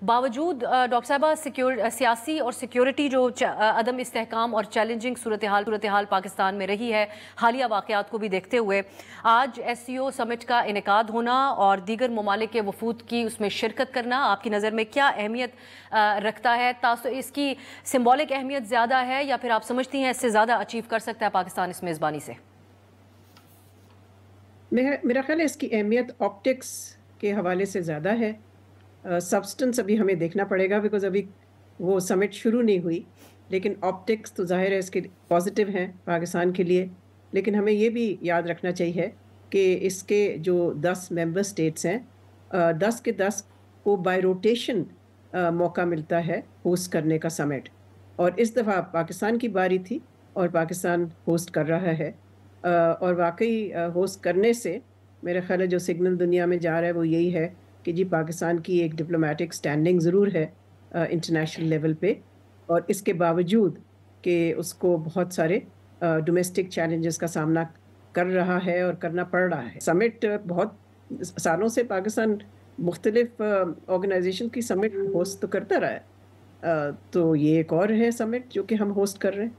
باوجود ڈاکٹر صاحبہ سیاسی اور سیکیورٹی جو عدم استحکام اور چیلنجنگ صورتحال پاکستان میں رہی ہے، حالیہ واقعات کو بھی دیکھتے ہوئے آج ایس سی او سمٹ کا انعقاد ہونا اور دیگر ممالک کے وفود کی اس میں شرکت کرنا آپ کی نظر میں کیا اہمیت رکھتا ہے؟ اس کی سمبولک اہمیت زیادہ ہے یا پھر آپ سمجھتی ہیں اس سے زیادہ اچیو کر سکتا ہے پاکستان اس میزبانی سے؟ میرا خیال ہے اس کی اہمیت آپٹکس کے حوالے سے زیادہ ہے. سبسٹنس ابھی ہمیں دیکھنا پڑے گا بیکاز ابھی وہ سمٹ شروع نہیں ہوئی، لیکن آپٹکس تو ظاہر ہے اس کے پازیٹیو ہیں پاکستان کے لیے. لیکن ہمیں یہ بھی یاد رکھنا چاہیے کہ اس کے جو 10 ممبر سٹیٹس ہیں، 10 کے 10 کو بائی روٹیشن موقع ملتا ہے ہوسٹ کرنے کا سمٹ، اور اس دفعہ پاکستان کی باری تھی اور پاکستان ہوسٹ کر رہا ہے. اور واقعی ہوسٹ کرنے سے میرا خیال ہے جو سگنل دنیا میں جا رہا ہے وہ یہی ہے کہ جی پاکستان کی ایک ڈپلومیٹک سٹینڈنگ ضرور ہے انٹرنیشنل لیول پہ، اور اس کے باوجود کہ اس کو بہت سارے ڈومیسٹک چیلنجز کا سامنا کر رہا ہے اور کرنا پڑ رہا ہے. سمٹ بہت سالوں سے پاکستان مختلف آرگنائزیشن کی سمٹ ہوسٹ تو کرتا رہا ہے، تو یہ ایک اور ہے سمٹ جو کہ ہم ہوسٹ کر رہے ہیں.